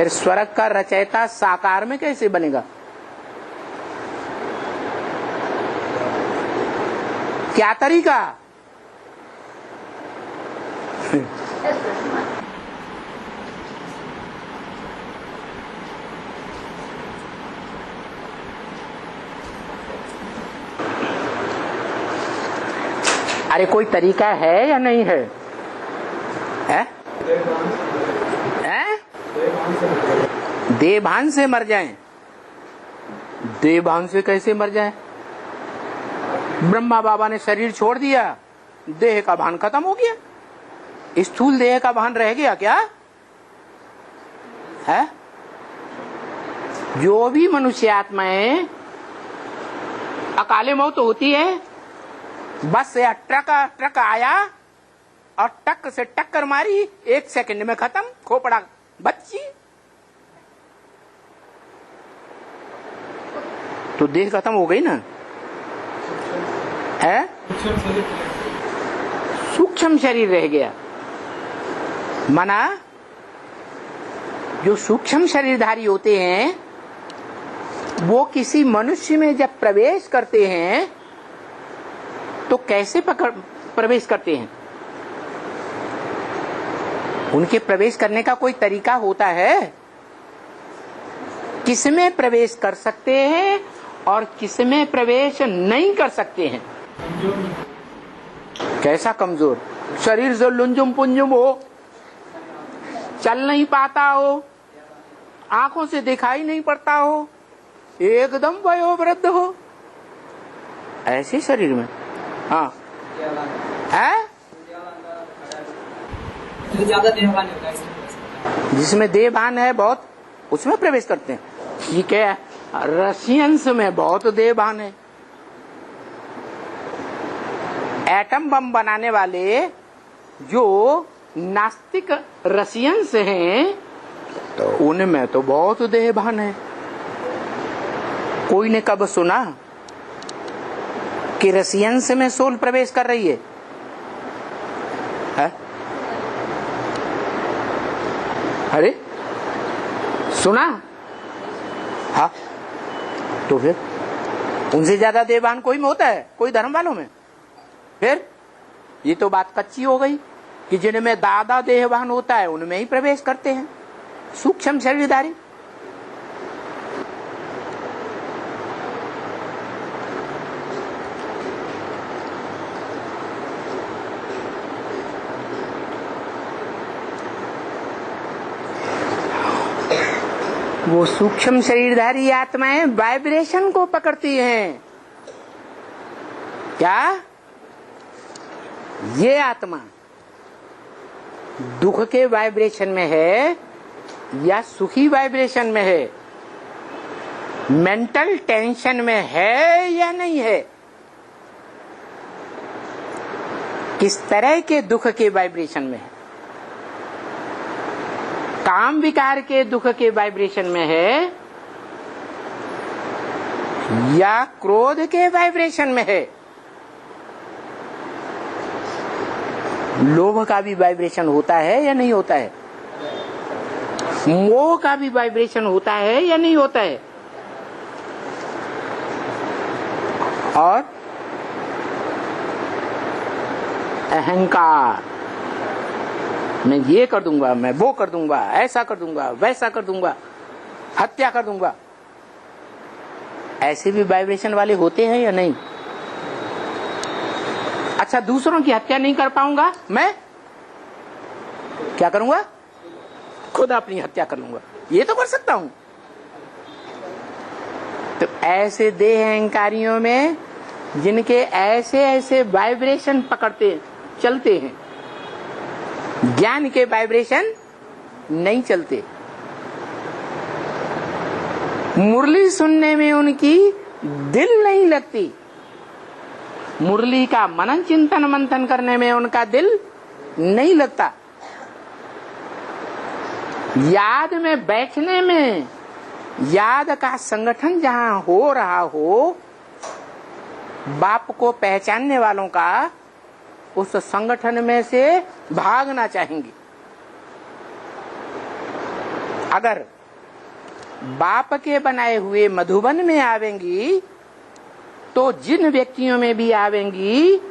फिर स्वर्ग का रचयिता साकार में कैसे बनेगा? क्या तरीका? अरे कोई तरीका है या नहीं है? हैं? देवभान से मर जाएं। देवभान से कैसे मर जाएं? ब्रह्मा बाबा ने शरीर छोड़ दिया, देह का भान खत्म हो गया, स्थूल देह का भान रह गया क्या है? जो भी मनुष्य आत्माएं अकाले मौत होती है, बस या ट्रक आया और टक से टक्कर मारी, 1 सेकंड में खत्म, खोपड़ा बच्ची। तो देह खत्म हो गई ना, है? सूक्ष्म शरीर रह गया। माना जो सूक्ष्म शरीरधारी होते हैं वो किसी मनुष्य में जब प्रवेश करते हैं तो कैसे प्रवेश करते हैं? उनके प्रवेश करने का कोई तरीका होता है? किसमें प्रवेश कर सकते हैं और किसमें प्रवेश नहीं कर सकते हैं? कैसा कमजोर? शरीर से लुंजुम पुंजुम हो, चल नहीं पाता हो, आंखों से दिखाई नहीं पड़ता हो, एकदम वयोवृद्ध हो, ऐसे शरीर में। हाँ है? जिसमें देहभान है बहुत, उसमें प्रवेश करते हैं। ठीक है, रशियंस में बहुत देहभान है। एटम बम बनाने वाले जो नास्तिक रशियंस हैं तो उनमें तो बहुत देहभान है। कोई ने कब सुना कि रशियंस में सोल प्रवेश कर रही है? अरे सुना? हाँ, तो फिर उनसे ज्यादा देहभान कोई में होता है? कोई धर्म वालों में? फिर ये तो बात कच्ची हो गई कि जिनमें दादा देहभान होता है उनमें ही प्रवेश करते हैं सूक्ष्म शरीरधारी। वो सूक्ष्म शरीरधारी आत्माएं वाइब्रेशन को पकड़ती हैं। क्या ये आत्मा दुख के वाइब्रेशन में है या सुखी वाइब्रेशन में है? मेंटल टेंशन में है या नहीं है? किस तरह के दुख के वाइब्रेशन में है? काम विकार के दुख के वाइब्रेशन में है या क्रोध के वाइब्रेशन में है? लोभ का भी वाइब्रेशन होता है या नहीं होता है? मोह का भी वाइब्रेशन होता है या नहीं होता है? और अहंकार, मैं ये कर दूंगा, मैं वो कर दूंगा, ऐसा कर दूंगा, वैसा कर दूंगा, हत्या कर दूंगा, ऐसे भी वाइब्रेशन वाले होते हैं या नहीं? अच्छा, दूसरों की हत्या नहीं कर पाऊंगा, मैं क्या करूंगा? खुद अपनी हत्या कर लूंगा, ये तो कर सकता हूं। तो ऐसे देह अहंकारियों में जिनके ऐसे ऐसे वाइब्रेशन पकड़ते चलते हैं, ज्ञान के वाइब्रेशन नहीं चलते। मुरली सुनने में उनकी दिल नहीं लगती, मुरली का मनन चिंतन मंथन करने में उनका दिल नहीं लगता, याद में बैठने में, याद का संगठन जहां हो रहा हो, बाप को पहचानने वालों का उस संगठन में से भागना चाहेंगे। अगर बाप के बनाए हुए मधुबन में आवेंगी तो जिन व्यक्तियों में भी आवेंगी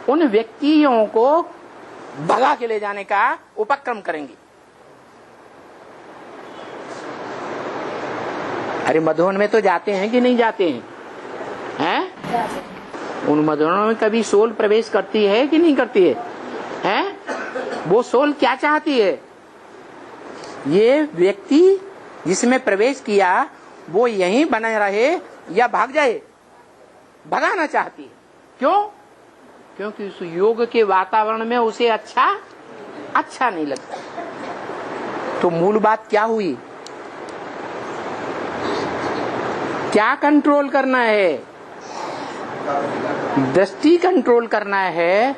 उन व्यक्तियों को भगा के ले जाने का उपक्रम करेंगी। अरे मधुबन में तो जाते हैं कि नहीं जाते हैं? हैं? उन मधुबनों में कभी सोल प्रवेश करती है कि नहीं करती है? हैं? वो सोल क्या चाहती है? ये व्यक्ति जिसमें प्रवेश किया वो यहीं बने रहे या भाग जाए? भगाना चाहती है। क्यों? क्योंकि उस योग के वातावरण में उसे अच्छा नहीं लगता। तो मूल बात क्या हुई? क्या कंट्रोल करना है? दृष्टि कंट्रोल करना है,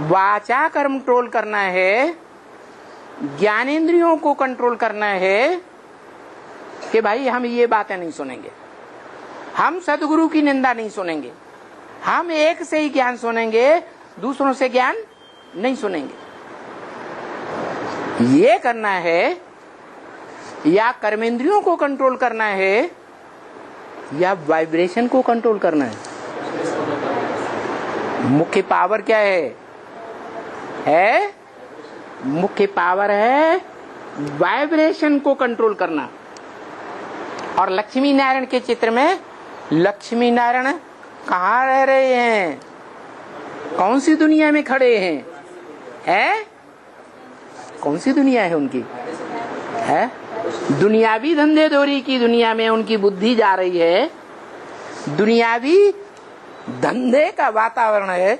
वाचा कंट्रोल करना है, ज्ञानेंद्रियों को कंट्रोल करना है कि भाई हम ये बातें नहीं सुनेंगे, हम सदगुरु की निंदा नहीं सुनेंगे, हम एक से ही ज्ञान सुनेंगे, दूसरों से ज्ञान नहीं सुनेंगे। ये करना है या कर्मेंद्रियों को कंट्रोल करना है या वाइब्रेशन को कंट्रोल करना है? मुख्य पावर क्या है? मुख्य पावर है वाइब्रेशन को कंट्रोल करना। और लक्ष्मी नारायण के चित्र में लक्ष्मी नारायण कहाँ रह रहे हैं? कौन सी दुनिया में खड़े हैं? कौन सी दुनिया है उनकी? है दुनियावी धंधे दौरी की दुनिया में उनकी बुद्धि जा रही है। दुनियावी धंधे का वातावरण है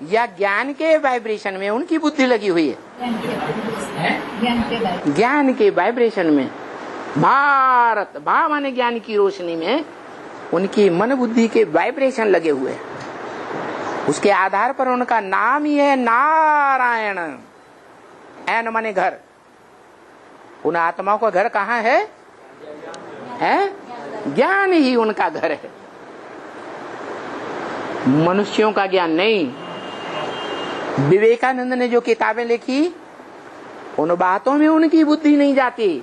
या ज्ञान के वाइब्रेशन में उनकी बुद्धि लगी हुई है? ज्ञान के वाइब्रेशन में, भारत भावने ज्ञान की रोशनी में उनकी मन बुद्धि के वाइब्रेशन लगे हुए हैं। उसके आधार पर उनका नाम ही है नारायण। ऐन माने घर। उन आत्माओं का घर कहाँ है? ज्ञान ही उनका घर है, मनुष्यों का ज्ञान नहीं। विवेकानंद ने जो किताबें लिखी उन बातों में उनकी बुद्धि नहीं जाती।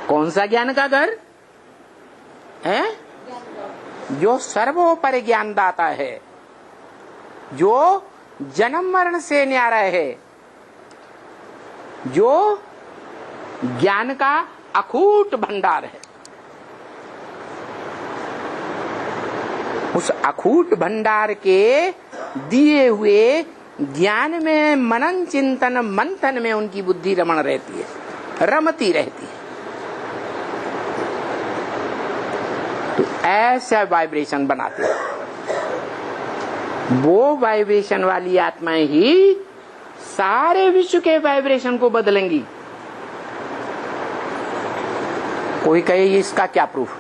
कौन सा ज्ञान का घर है? जो सर्वोपरि ज्ञान दाता है, जो जन्म मरण से न्यारा है, जो ज्ञान का अखूट भंडार है। उस अखूट भंडार के दिए हुए ज्ञान में मनन चिंतन मंथन में उनकी बुद्धि रमण रहती है, रमती रहती है। तो ऐसा वाइब्रेशन बनाते हैं। वो वाइब्रेशन वाली आत्माएं ही सारे विश्व के वाइब्रेशन को बदलेंगी। कोई कहे इसका क्या प्रूफ?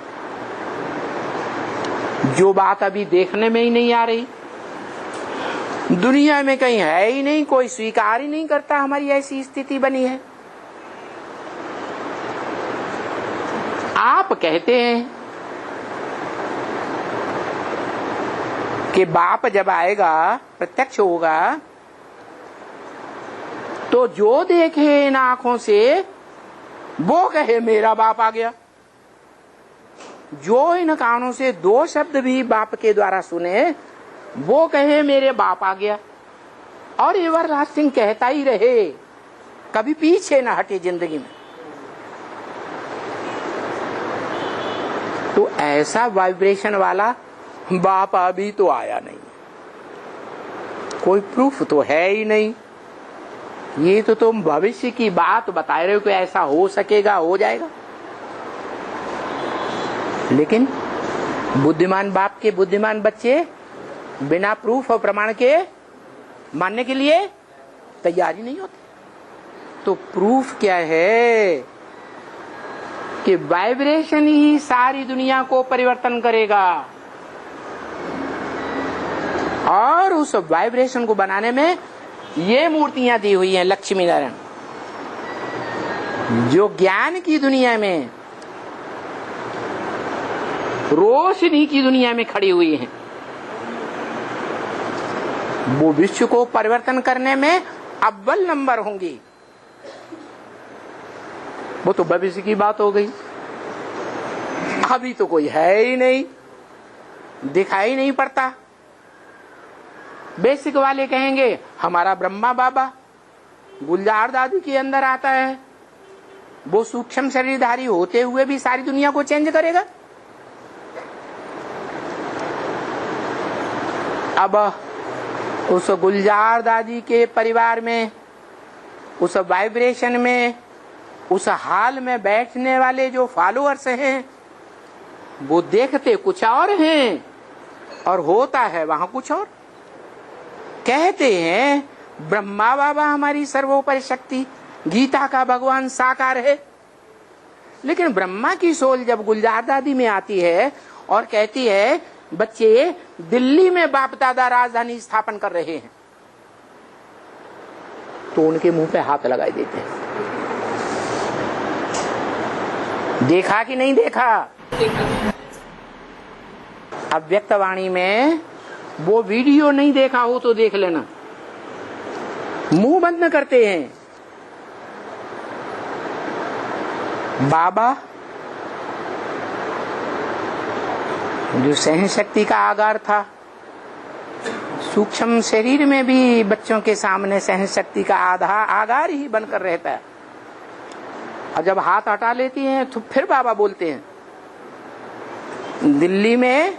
जो बात अभी देखने में ही नहीं आ रही, दुनिया में कहीं है ही नहीं, कोई स्वीकार ही नहीं करता हमारी ऐसी स्थिति बनी है। आप कहते हैं कि बाप जब आएगा, प्रत्यक्ष होगा, तो जो देखे इन आंखों से वो कहे मेरा बाप आ गया। जो इन कानों से दो शब्द भी बाप के द्वारा सुने वो कहे मेरे बाप आ गया। और एवरलास्टिंग कहता ही रहे, कभी पीछे ना हटे जिंदगी में। तो ऐसा वाइब्रेशन वाला बाप अभी तो आया नहीं, कोई प्रूफ तो है ही नहीं। ये तो तुम भविष्य की बात बता रहे हो कि ऐसा हो सकेगा, हो जाएगा। लेकिन बुद्धिमान बाप के बुद्धिमान बच्चे बिना प्रूफ और प्रमाण के मानने के लिए तैयार ही नहीं होते। तो प्रूफ क्या है कि वाइब्रेशन ही सारी दुनिया को परिवर्तन करेगा। और उस वाइब्रेशन को बनाने में ये मूर्तियां दी हुई हैं लक्ष्मी नारायण, जो ज्ञान की दुनिया में, रोशनी की दुनिया में खड़ी हुई हैं। वो विश्व को परिवर्तन करने में अव्वल नंबर होंगी। वो तो भविष्य की बात हो गई। अभी तो कोई है ही नहीं, दिखाई नहीं पड़ता। बेसिक वाले कहेंगे हमारा ब्रह्मा बाबा गुलजार दादी के अंदर आता है, वो सूक्ष्म शरीरधारी होते हुए भी सारी दुनिया को चेंज करेगा। अब उस गुलजार दादी के परिवार में, उस वाइब्रेशन में, उस हाल में बैठने वाले जो फॉलोअर्स हैं, वो देखते कुछ और हैं और होता है वहां कुछ और। कहते हैं ब्रह्मा बाबा हमारी सर्वोपरि शक्ति, गीता का भगवान साकार है, लेकिन ब्रह्मा की सोल जब गुलजार दादी में आती है और कहती है बच्चे दिल्ली में बाप दादा राजधानी स्थापन कर रहे हैं, तो उनके मुंह पे हाथ लगाए देते हैं। देखा कि नहीं देखा? अव्यक्तवाणी में वो वीडियो नहीं देखा हो तो देख लेना। मुंह बंद करते हैं। बाबा जो सहन शक्ति का आगार था, सूक्ष्म शरीर में भी बच्चों के सामने सहन शक्ति का आगार ही बनकर रहता है, और जब हाथ हटा लेती हैं तो फिर बाबा बोलते हैं दिल्ली में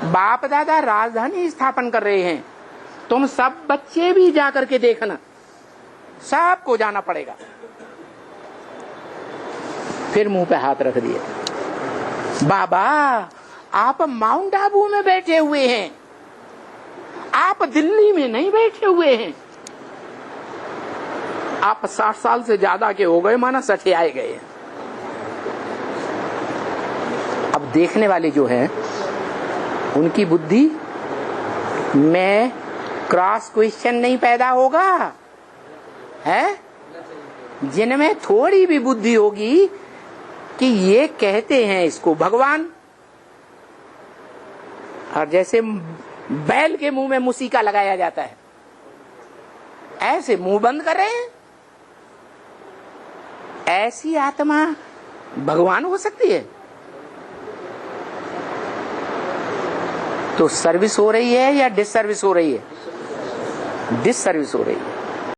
बाप दादा राजधानी स्थापन कर रहे हैं, तुम सब बच्चे भी जाकर के देखना, सबको जाना पड़ेगा। फिर मुंह पे हाथ रख दिए। बाबा आप माउंट आबू में बैठे हुए हैं, आप दिल्ली में नहीं बैठे हुए हैं। आप 60 साल से ज्यादा के हो गए, माना सठियाए गए। अब देखने वाले जो हैं उनकी बुद्धि में क्रॉस क्वेश्चन नहीं पैदा होगा, है? जिनमें थोड़ी भी बुद्धि होगी कि ये कहते हैं इसको भगवान, और जैसे बैल के मुंह में मुसीका लगाया जाता है ऐसे मुंह बंद कर रहे हैं। ऐसी आत्मा भगवान हो सकती है? तो सर्विस हो रही है या डिसर्विस हो रही है? डिसर्विस हो रही है।